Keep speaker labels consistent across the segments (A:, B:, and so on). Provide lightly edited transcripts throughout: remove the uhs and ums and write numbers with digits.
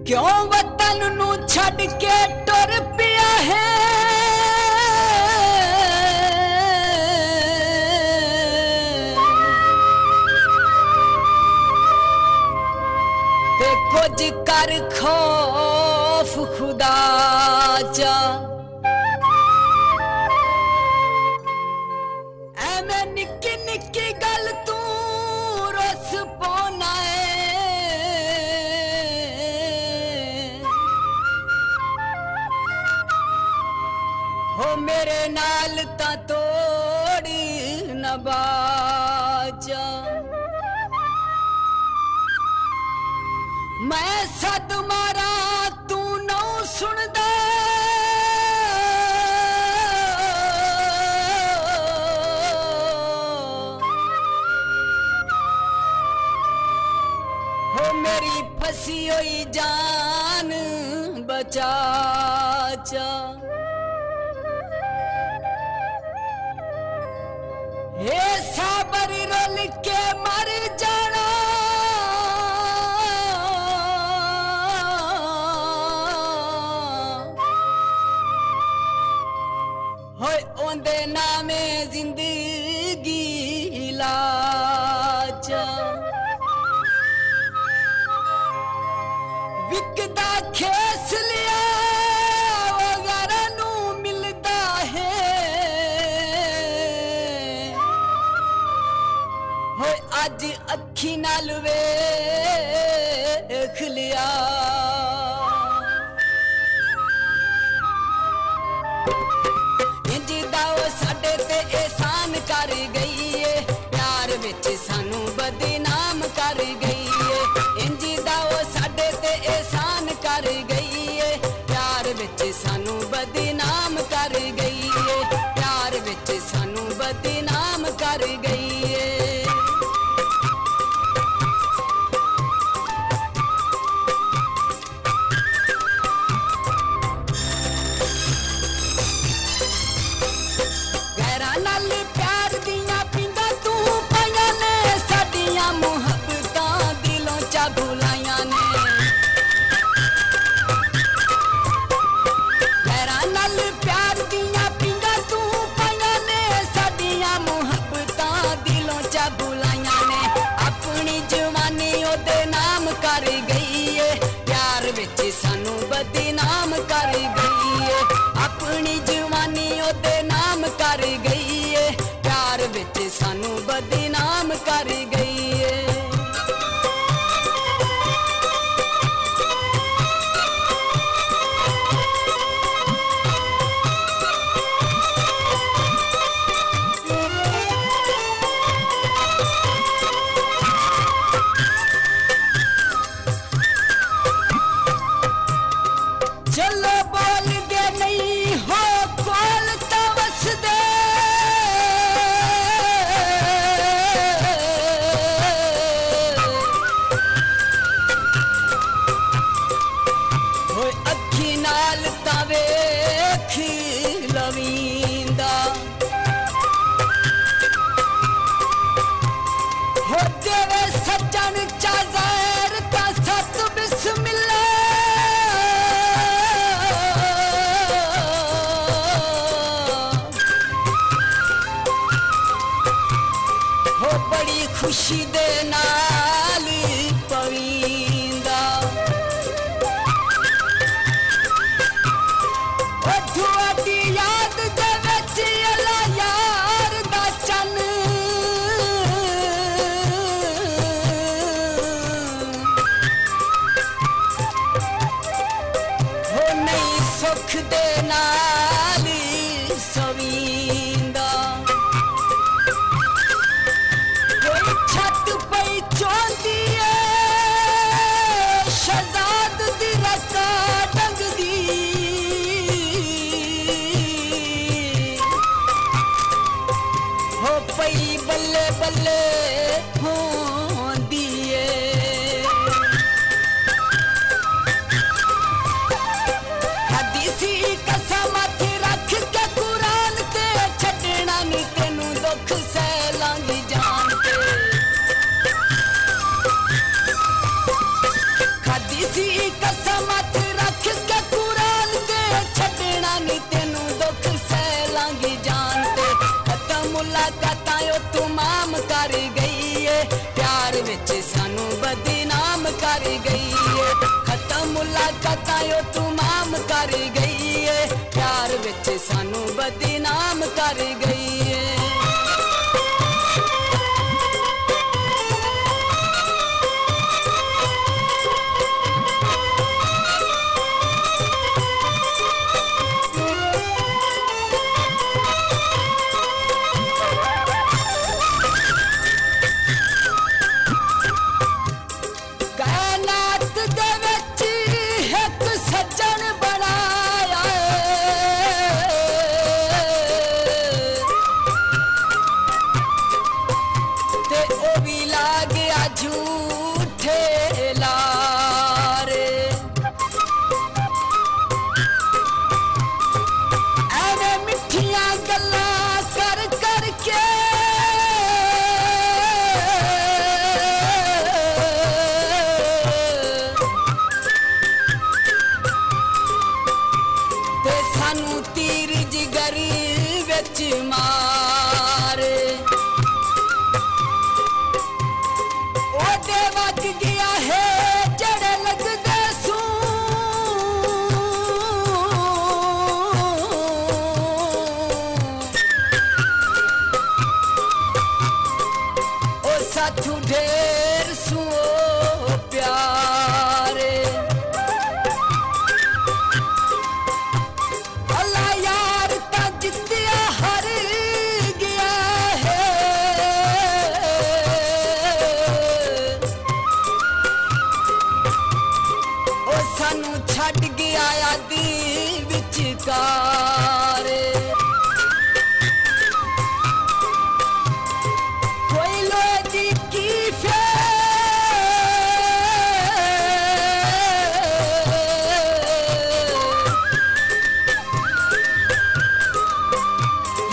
A: क्यों वतन नू छड़ के टुर पिया है। ते कुछ कर खौफ खुदा चा, एवें निक्की निक्की गल तू रस पौना है। हो मेरे नाल ता तोड़ न बाजा, मैं सद मारा तू नौ सुनदा। हो मेरी फसी हुई जान बचा चा, हे साबर रोल के मर जाना। होए ओंदे नामे जिंदगी लाचा, विकदा खेस लिया वगैरह नू मिलदा है। होए अज अखी नाल वेख लिया, साडे ते एहसान कर गई है, प्यार विच सानू बदनाम कर गई है। इंज दा ओ साडे ते एहसान कर गई है, प्यार विच सानू बदनाम कर गई है। प्यार विच सानू बदनाम कर गई है। नाल प्यार दियां पिंदा तू पाइयां ने, साडियां मुहब्बतां दिलों चा भुलाइयां ने। गैरां नाल प्यार दियां पिंदा तू पाइयां ने, साडियां मुहब्बतां दिलों चा भुलाइयां ने। अपनी जवानी ओदे नाम कर गई है, प्यार विच सानू बदनाम कर गई है। अपनी जवानी ओदे नाम कर गई है, प्यार विच सानू बदनाम कर गई है। चलो बोल दे नहीं हो कोल तवस दे, होए अखी नाल ता वेख लवींदा। हो देवे सज्जन चा ज़हर ता सत बिस्मिल्लाह। हो बड़ी खुशी दे नाल पवींदा, ओ तुहाडी याद दे विच अला यार दा चन। हो नहीं सुख दे नाल सवींदा, छत पई चौंदी शहजाद दी रका डंगदी। हो पई बल्ले बल्ले होंदी हदीसी कसम कर गई है खत्म मुलाकातां ओ तमाम कर गई है प्यार विच सानू बदनाम कर गई है सानू तीर जिगर विच मारे ओदे वग गया है जड़े लगदे सू ओ साथू ढेर सू प्यारे सानू छड़ गया आदि विचकार कोई लोहे दी की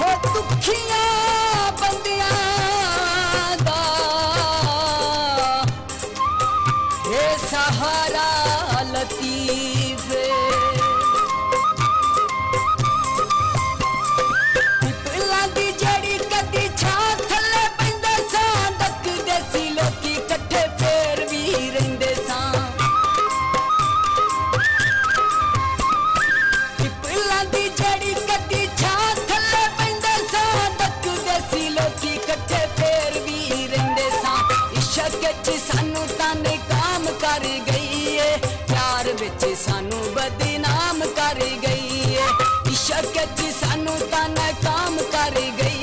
A: हो दुखियां बंदियां दा ये सहारा लतीफ पिपलां दी जड़ी कदी छां थल्ले पैंदे सां डकदे सी लोकी कट्ठे फेर भी रहिंदे सां पिपलां दी जड़ी कदी छां थल्ले पैंदे सां डकदे सी लोकी कट्ठे फेर भी रहिंदे सां इश्क च सानू ताने काम कर गई है प्यार विच सानू बदनाम कर गई है इश्क च सानू ताने काम कर गई